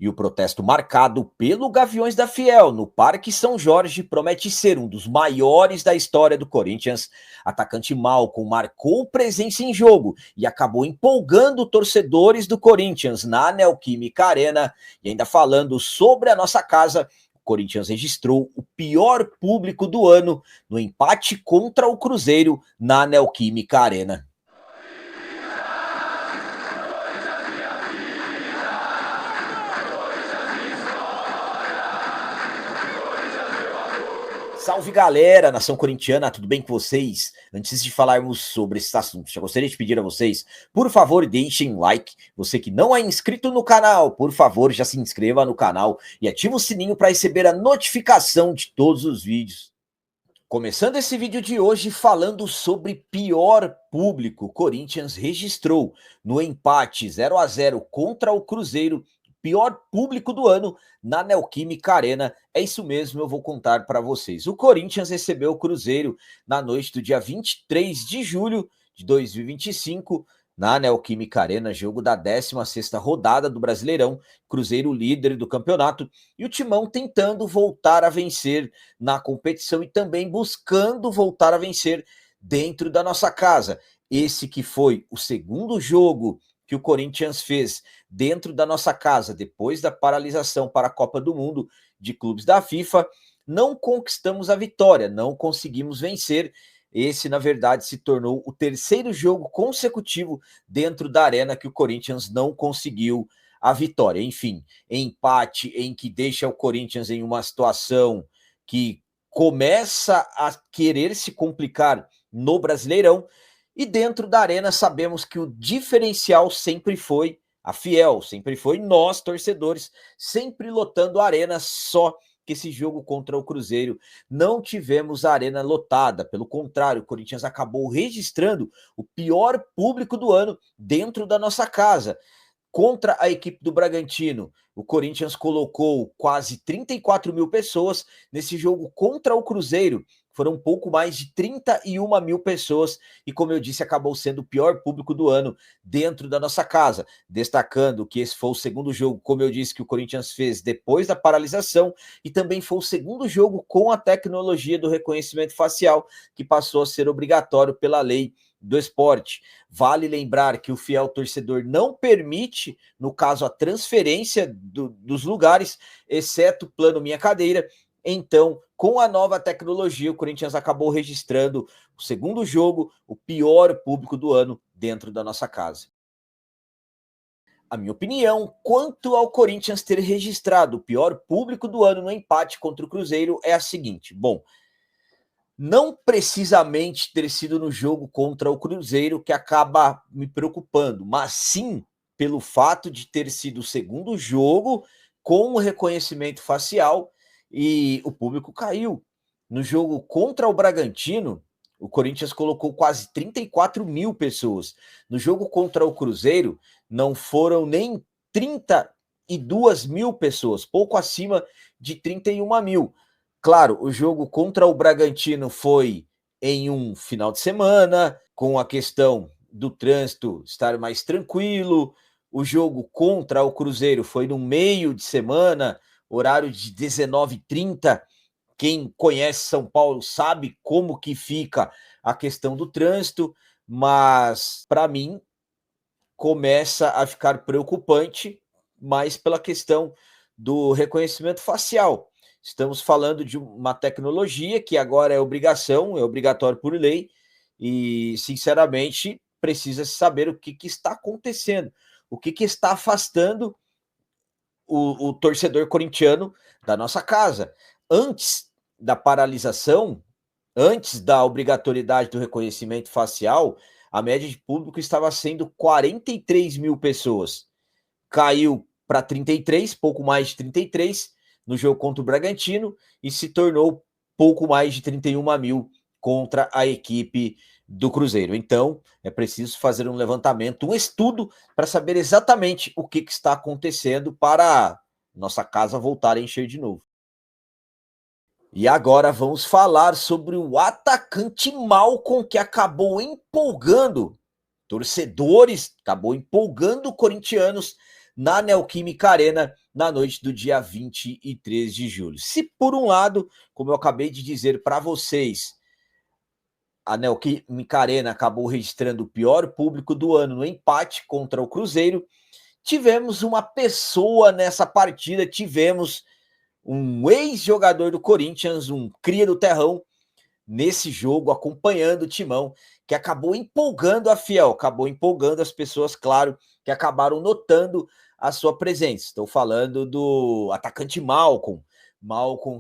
E o protesto marcado pelo Gaviões da Fiel no Parque São Jorge promete ser um dos maiores da história do Corinthians. Atacante Malcom marcou presença em jogo e acabou empolgando torcedores do Corinthians na Neoquímica Arena. E ainda falando sobre a nossa casa, o Corinthians registrou o pior público do ano no empate contra o Cruzeiro na Neoquímica Arena. Salve galera, nação corintiana, tudo bem com vocês? Antes de falarmos sobre esse assunto, já gostaria de pedir a vocês, por favor, deixem um like. Você que não é inscrito no canal, por favor, já se inscreva no canal e ative o sininho para receber a notificação de todos os vídeos. Começando esse vídeo de hoje falando sobre pior público, Corinthians registrou no empate 0-0 contra o Cruzeiro, pior público do ano na Neoquímica Arena. É isso mesmo, eu vou contar para vocês. O Corinthians recebeu o Cruzeiro na noite do dia 23 de julho de 2025, na Neoquímica Arena, jogo da 16ª rodada do Brasileirão, Cruzeiro líder do campeonato, e o Timão tentando voltar a vencer na competição e também buscando voltar a vencer dentro da nossa casa. Esse que foi o segundo jogo que o Corinthians fez dentro da nossa casa, depois da paralisação para a Copa do Mundo de clubes da FIFA, não conquistamos a vitória, não conseguimos vencer. Esse, na verdade, se tornou o terceiro jogo consecutivo dentro da arena que o Corinthians não conseguiu a vitória. Enfim, empate em que deixa o Corinthians em uma situação que começa a querer se complicar no Brasileirão. E dentro da arena sabemos que o diferencial sempre foi a Fiel, sempre foi nós, torcedores, sempre lotando a arena. Só que esse jogo contra o Cruzeiro não tivemos a arena lotada. Pelo contrário, o Corinthians acabou registrando o pior público do ano dentro da nossa casa. Contra a equipe do Bragantino, o Corinthians colocou quase 34 mil pessoas. Nesse jogo contra o Cruzeiro, foram um pouco mais de 31 mil pessoas, e como eu disse, acabou sendo o pior público do ano dentro da nossa casa, destacando que esse foi o segundo jogo, como eu disse, que o Corinthians fez depois da paralisação, e também foi o segundo jogo com a tecnologia do reconhecimento facial, que passou a ser obrigatório pela lei do esporte. Vale lembrar que o fiel torcedor não permite, no caso, a transferência dos lugares, exceto o plano Minha Cadeira. Então, com a nova tecnologia, o Corinthians acabou registrando o segundo jogo, o pior público do ano dentro da nossa casa. A minha opinião quanto ao Corinthians ter registrado o pior público do ano no empate contra o Cruzeiro é a seguinte: bom, não precisamente ter sido no jogo contra o Cruzeiro que acaba me preocupando, mas sim pelo fato de ter sido o segundo jogo com o reconhecimento facial e o público caiu. No jogo contra o Bragantino, o Corinthians colocou quase 34 mil pessoas. No jogo contra o Cruzeiro, não foram nem 32 mil pessoas, pouco acima de 31 mil. Claro, o jogo contra o Bragantino foi em um final de semana, com a questão do trânsito estar mais tranquilo. O jogo contra o Cruzeiro foi no meio de semana, horário de 19h30. Quem conhece São Paulo sabe como que fica a questão do trânsito, mas para mim começa a ficar preocupante mais pela questão do reconhecimento facial. Estamos falando de uma tecnologia que agora é obrigação, é obrigatório por lei, e, sinceramente, precisa saber o que está acontecendo, o que está afastando o torcedor corintiano da nossa casa. Antes da paralisação, antes da obrigatoriedade do reconhecimento facial, a média de público estava sendo 43 mil pessoas. Caiu para 33, pouco mais de 33, no jogo contra o Bragantino, e se tornou pouco mais de 31 mil contra a equipe do Cruzeiro. Então, é preciso fazer um levantamento, um estudo, para saber exatamente o que está acontecendo para nossa casa voltar a encher de novo. E agora vamos falar sobre o atacante Malcom, que acabou empolgando torcedores, acabou empolgando corintianos na Neoquímica Arena na noite do dia 23 de julho. Se por um lado, como eu acabei de dizer para vocês, a Neoquímica Arena acabou registrando o pior público do ano no empate contra o Cruzeiro, tivemos uma pessoa nessa partida, tivemos um ex-jogador do Corinthians, um cria do terrão, nesse jogo, acompanhando o Timão, que acabou empolgando a Fiel, acabou empolgando as pessoas, claro, que acabaram notando a sua presença. Estou falando do atacante Malcom,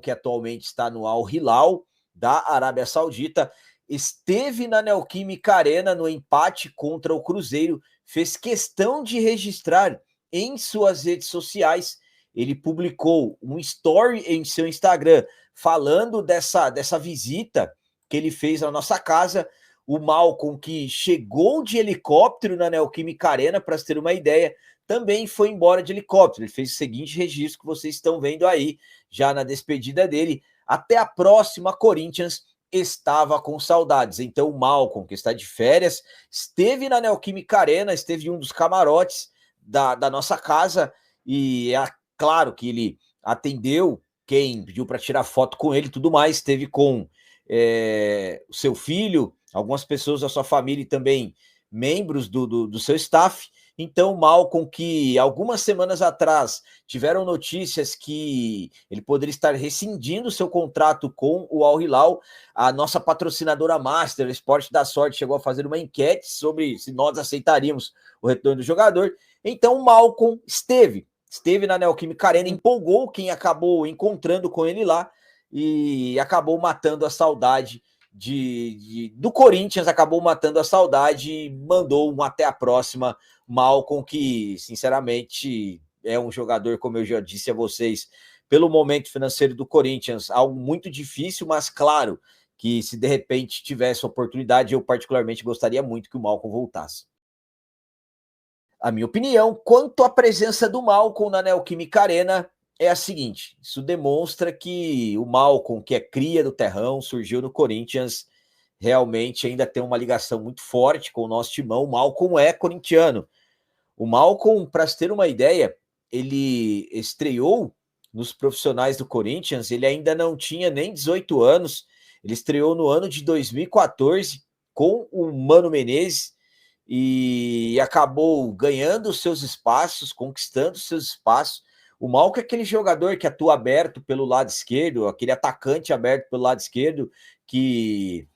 que atualmente está no Al Hilal, da Arábia Saudita, esteve na Neoquímica Arena no empate contra o Cruzeiro, fez questão de registrar em suas redes sociais. Ele publicou um story em seu Instagram falando dessa visita que ele fez à nossa casa. O Malcom, que chegou de helicóptero na Neoquímica Arena, para ter uma ideia, também foi embora de helicóptero. Ele fez o seguinte registro que vocês estão vendo aí, já na despedida dele: até a próxima, Corinthians, estava com saudades. Então o Malcom, que está de férias, esteve na Neoquímica Arena, esteve em um dos camarotes da nossa casa, e é claro que ele atendeu quem pediu para tirar foto com ele e tudo mais, esteve com o seu filho, algumas pessoas da sua família e também membros do seu staff. Então, Malcom, que algumas semanas atrás tiveram notícias que ele poderia estar rescindindo seu contrato com o Al Hilal, a nossa patrocinadora Master, Esporte da Sorte, chegou a fazer uma enquete sobre se nós aceitaríamos o retorno do jogador. Então, o Malcom esteve na Neoquímica Arena, empolgou quem acabou encontrando com ele lá e acabou matando a saudade do Corinthians, acabou matando a saudade e mandou um até a próxima, Malcom, que sinceramente é um jogador, como eu já disse a vocês, pelo momento financeiro do Corinthians, algo muito difícil, mas claro que se de repente tivesse oportunidade, eu particularmente gostaria muito que o Malcom voltasse. A minha opinião quanto à presença do Malcom na Neoquímica Arena é a seguinte: isso demonstra que o Malcom, que é cria do terrão, surgiu no Corinthians, realmente ainda tem uma ligação muito forte com o nosso timão. O Malcom é corintiano. O Malcom, para se ter uma ideia, ele estreou nos profissionais do Corinthians, ele ainda não tinha nem 18 anos, ele estreou no ano de 2014 com o Mano Menezes e acabou ganhando seus espaços, conquistando seus espaços. O Malcom é aquele jogador que atua aberto pelo lado esquerdo, aquele atacante aberto pelo lado esquerdo, que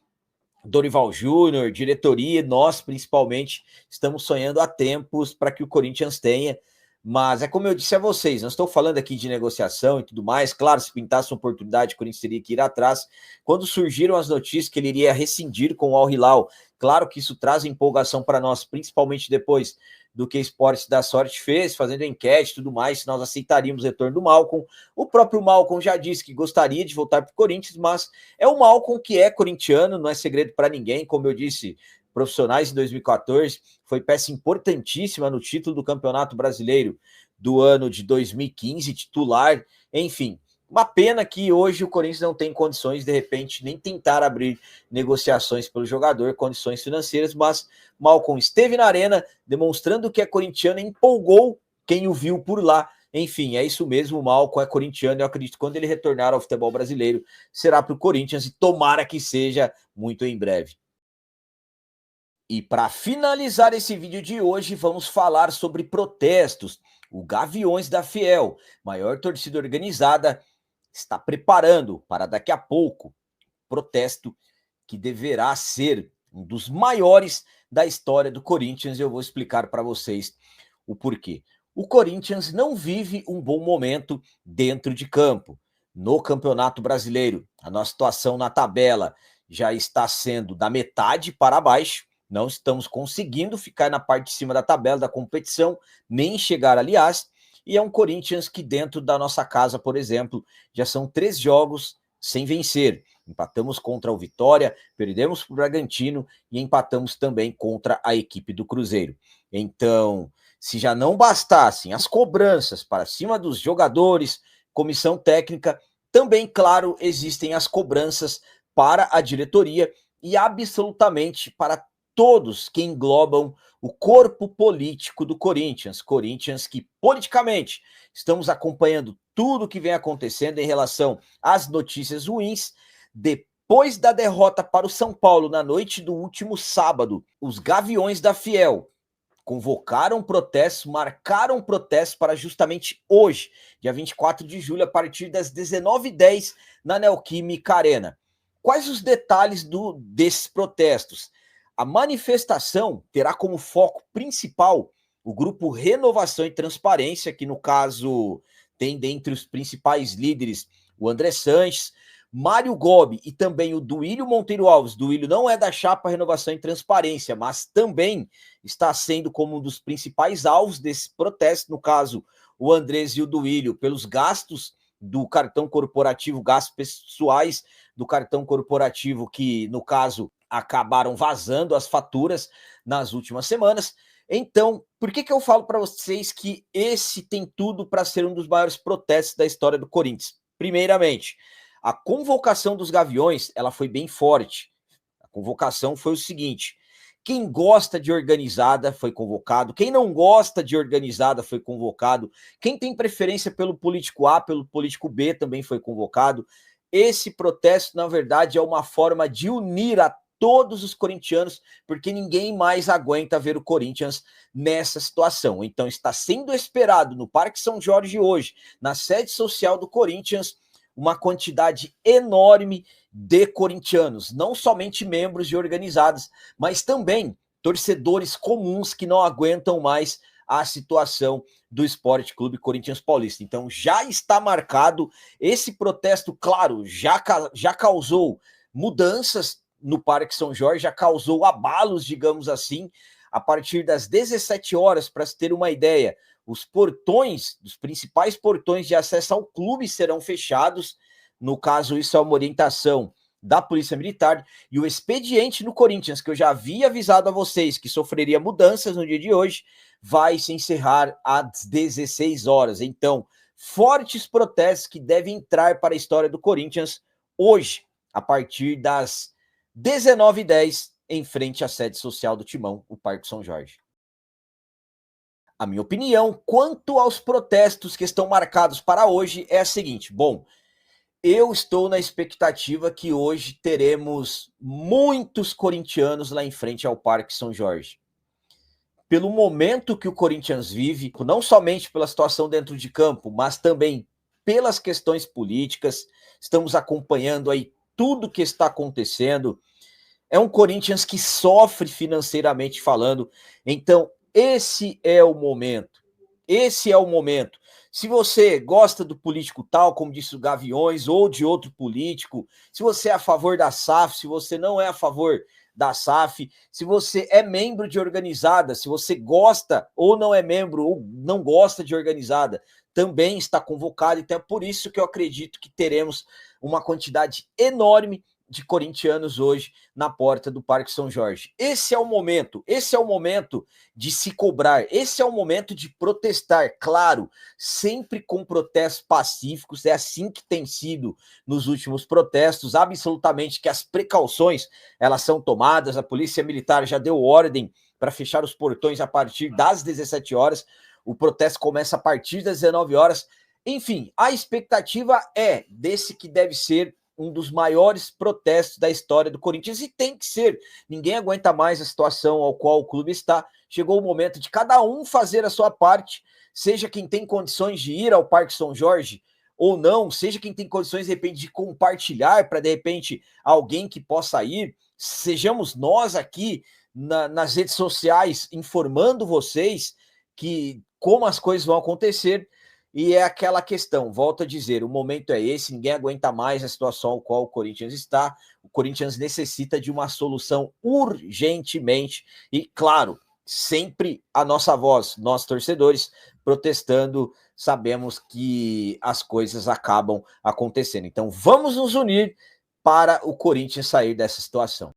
Dorival Júnior, diretoria, nós principalmente, estamos sonhando há tempos para que o Corinthians tenha. Mas é como eu disse a vocês, não estou falando aqui de negociação e tudo mais. Claro, se pintasse uma oportunidade, o Corinthians teria que ir atrás. Quando surgiram as notícias que ele iria rescindir com o Al Hilal, claro que isso traz empolgação para nós, principalmente depois do que Esporte da Sorte fez, fazendo enquete e tudo mais, se nós aceitaríamos o retorno do Malcom. O próprio Malcom já disse que gostaria de voltar para o Corinthians, mas é o Malcom que é corintiano, não é segredo para ninguém. Como eu disse, profissionais em 2014, foi peça importantíssima no título do Campeonato Brasileiro do ano de 2015, titular, enfim. Uma pena que hoje o Corinthians não tem condições, de repente, nem tentar abrir negociações pelo jogador, condições financeiras, mas Malcom esteve na arena, demonstrando que é corintiano, empolgou quem o viu por lá. Enfim, é isso mesmo, o Malcom é corintiano, eu acredito que quando ele retornar ao futebol brasileiro, será para o Corinthians, e tomara que seja muito em breve. E para finalizar esse vídeo de hoje, vamos falar sobre protestos. O Gaviões da Fiel, maior torcida organizada, está preparando para daqui a pouco protesto que deverá ser um dos maiores da história do Corinthians. Eu vou explicar para vocês o porquê. O Corinthians não vive um bom momento dentro de campo. No Campeonato Brasileiro, a nossa situação na tabela já está sendo da metade para baixo. Não estamos conseguindo ficar na parte de cima da tabela da competição, nem chegar, aliás. E é um Corinthians que dentro da nossa casa, por exemplo, já são 3 jogos sem vencer. Empatamos contra o Vitória, perdemos para o Bragantino e empatamos também contra a equipe do Cruzeiro. Então, se já não bastassem as cobranças para cima dos jogadores, comissão técnica, também, claro, existem as cobranças para a diretoria e absolutamente para todos que englobam o corpo político do Corinthians. Corinthians que, politicamente, estamos acompanhando tudo que vem acontecendo em relação às notícias ruins. Depois da derrota para o São Paulo na noite do último sábado, os Gaviões da Fiel convocaram protestos, marcaram protestos para justamente hoje, dia 24 de julho, a partir das 19h10, na Neoquímica Arena. Quais os detalhes desses protestos? A manifestação terá como foco principal o grupo Renovação e Transparência, que no caso tem dentre os principais líderes o André Sanches, Mário Gobi e também o Duílio Monteiro Alves. Duílio não é da chapa Renovação e Transparência, mas também está sendo como um dos principais alvos desse protesto, no caso, o Andrés e o Duílio, pelos gastos do cartão corporativo, gastos pessoais do cartão corporativo, que, no caso, acabaram vazando as faturas nas últimas semanas. Então, por que eu falo para vocês que esse tem tudo para ser um dos maiores protestos da história do Corinthians? Primeiramente, a convocação dos Gaviões, ela foi bem forte. A convocação foi o seguinte: quem gosta de organizada foi convocado, quem não gosta de organizada foi convocado, quem tem preferência pelo político A, pelo político B também foi convocado. Esse protesto, na verdade, é uma forma de unir a todos os corintianos, porque ninguém mais aguenta ver o Corinthians nessa situação. Então está sendo esperado no Parque São Jorge hoje, na sede social do Corinthians, uma quantidade enorme de corintianos, não somente membros de organizadas, mas também torcedores comuns que não aguentam mais a situação do Esporte Clube Corinthians Paulista. Então já está marcado esse protesto, claro, já causou mudanças no Parque São Jorge, já causou abalos, digamos assim, a partir das 17 horas, para se ter uma ideia. Os portões, os principais portões de acesso ao clube serão fechados. No caso, isso é uma orientação da Polícia Militar. E o expediente no Corinthians, que eu já havia avisado a vocês que sofreria mudanças no dia de hoje, vai se encerrar às 16 horas. Então, fortes protestos que devem entrar para a história do Corinthians hoje, a partir das 19h10, em frente à sede social do Timão, o Parque São Jorge. A minha opinião quanto aos protestos que estão marcados para hoje é a seguinte: bom, eu estou na expectativa que hoje teremos muitos corintianos lá em frente ao Parque São Jorge. Pelo momento que o Corinthians vive, não somente pela situação dentro de campo, mas também pelas questões políticas, estamos acompanhando aí tudo que está acontecendo. É um Corinthians que sofre financeiramente falando, então esse é o momento. Esse é o momento. Se você gosta do político tal, como disse o Gaviões, ou de outro político, se você é a favor da SAF, se você não é a favor da SAF, se você é membro de organizada, se você gosta ou não é membro, ou não gosta de organizada, também está convocado. Então é por isso que eu acredito que teremos uma quantidade enorme de corintianos hoje na porta do Parque São Jorge. Esse é o momento de se cobrar, esse é o momento de protestar, claro, sempre com protestos pacíficos, é assim que tem sido nos últimos protestos, absolutamente que as precauções, elas são tomadas, a Polícia Militar já deu ordem para fechar os portões a partir das 17 horas, o protesto começa a partir das 19 horas, enfim, a expectativa é desse que deve ser um dos maiores protestos da história do Corinthians, e tem que ser. Ninguém aguenta mais a situação ao qual o clube está. Chegou o momento de cada um fazer a sua parte, seja quem tem condições de ir ao Parque São Jorge ou não, seja quem tem condições, de repente, de compartilhar para, de repente, alguém que possa ir. Sejamos nós aqui nas redes sociais informando vocês que como as coisas vão acontecer. E é aquela questão, volto a dizer, o momento é esse, ninguém aguenta mais a situação ao qual o Corinthians está, o Corinthians necessita de uma solução urgentemente, e claro, sempre a nossa voz, nós torcedores, protestando, sabemos que as coisas acabam acontecendo. Então vamos nos unir para o Corinthians sair dessa situação.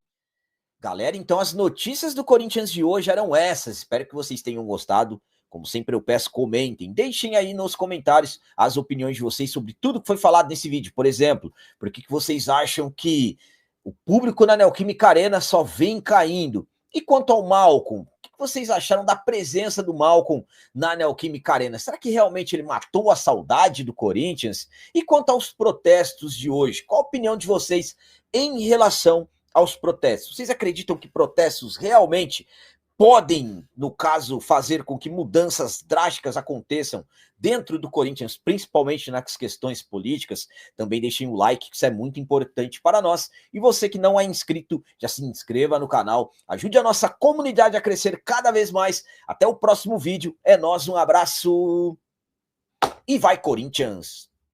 Galera, então as notícias do Corinthians de hoje eram essas, espero que vocês tenham gostado. Como sempre eu peço, comentem, deixem aí nos comentários as opiniões de vocês sobre tudo que foi falado nesse vídeo. Por exemplo, por que vocês acham que o público na Neoquímica Arena só vem caindo? E quanto ao Malcom, o que vocês acharam da presença do Malcom na Neoquímica Arena? Será que realmente ele matou a saudade do Corinthians? E quanto aos protestos de hoje, qual a opinião de vocês em relação aos protestos? Vocês acreditam que protestos realmente podem, no caso, fazer com que mudanças drásticas aconteçam dentro do Corinthians, principalmente nas questões políticas? Também deixem o like, que isso é muito importante para nós. E você que não é inscrito, já se inscreva no canal, ajude a nossa comunidade a crescer cada vez mais. Até o próximo vídeo, é nóis, um abraço e vai Corinthians!